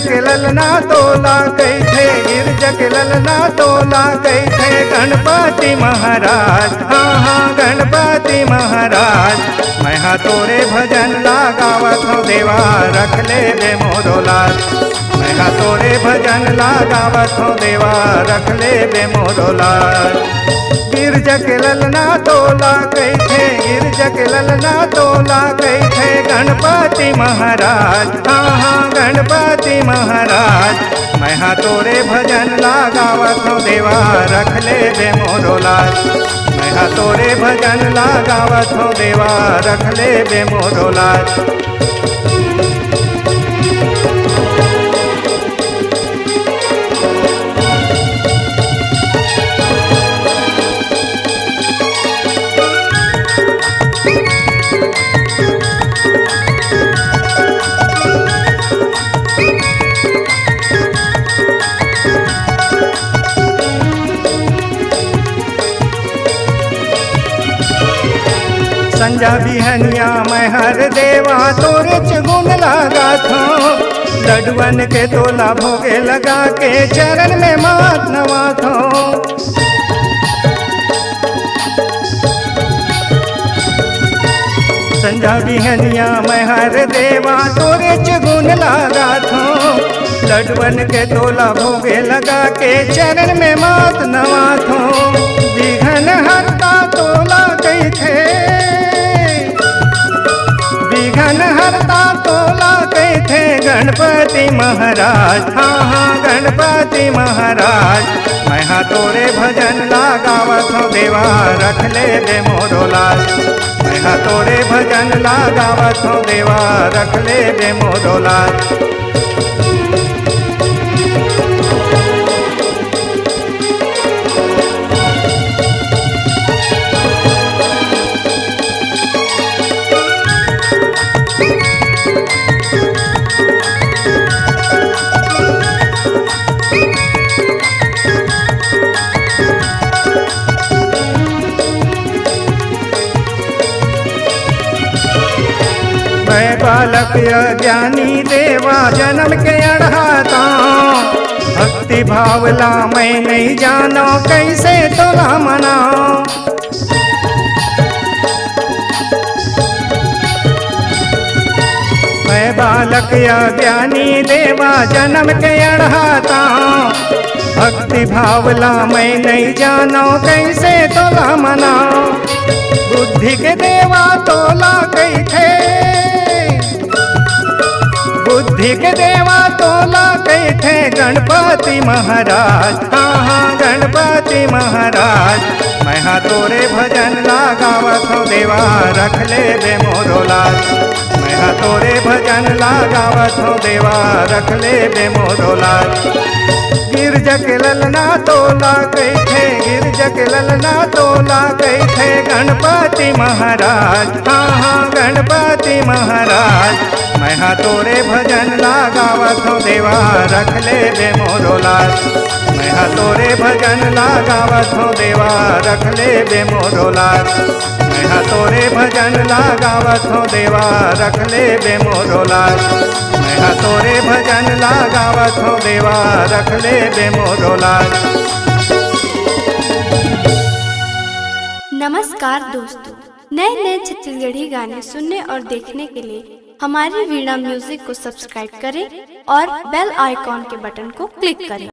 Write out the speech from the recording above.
के ललना तोला कैथे, गिरजा के ललना तोला कैथे। गणपति महाराज, हाँ हाँ गणपति महाराज, मैं हाँ तोरे भजन लगावत हूँ देवा, रख ले बे मोरो लाल। मैं हाँ तोरे भजन लगावत हूँ देवा, रख ले बे मोरो लाल। गिरजा के ललना तोला कैथे, गिरजा के ललना तोला कैथे। गणपति महाराज, हाँ हाँ गणपति महाराज, मैं हाँ तोरे भजन लगावत हूँ देवा, रख ले बे मोरो लाल। मैं हाँ तोरे भजन लगावत हूँ देवा, रख ले बे मोरो लाल। संजा बिहनिया मैं हर देवा तोरे गुण लगात हूँ। लडुअन के तोला भोगे लगा के चरण में मात नवात हूँ। संजा बिहनिया मैं हर देवा तोरे गुण लगात हूँ। लडुअन के तोला भोगे लगा के चरण में मात नवात हूँ। विघन हरता तोला कैथे, विघन हरता तोला कैथे। गणपति महाराज, हाँ हाँ गणपति महाराज, मैं हाँ तोरे भजन लगावत हूँ देवा, रख ले बे मोरो लाल। मैं हाँ तोरे भजन लगावत हूँ देवा, रख ले बे मोरो लाल। मैं बालक ज्ञानी देवा जन्म के अढ़ाता, भक्ति भावला मैं नहीं जानो कैसे तोला मनाओ। मैं बालक ज्ञानी देवा जन्म के अढ़ाता, भक्ति भावला मैं नहीं जानो कैसे तोला मनाओ। बुद्धि के देवा तोला कैथे, बुद्धि के देवा तोला कैथे। गणपति महाराज, हाँ हाँ गणपति महाराज, मैं हाँ तोरे भजन लगावत हूँ देवा, रख ले बे मोरो लाल। मैं हाँ तोरे भजन लगावत हूँ देवा, रख ले बे मोरो लाल। गिरजा के ललना तोला कैथे, गिरजा के ललना तोला कैथे। गणपति महाराज, हाँ हाँ गणपति महाराज, मैं हाँ तोरे भजन लगावत हूँ देवा, रख ले बे मोरो लाल। मैं हाँ तोरे भजन लगावत हूँ देवा, रख ले बे मोरो लाल। मैं हाँ तोरे भजन लगावत हूँ देवा, रख ले बे मोरो लाल। मैं हाँ तोरे भजन लगावत हूँ देवा, रख ले बे मोरो लाल। नमस्कार दोस्तों, नए नए छत्तीसगढ़ी गाने सुनने और देखने के लिए हमारी वीणा म्यूजिक को सब्सक्राइब करें और बेल आइकॉन के बटन को क्लिक करें।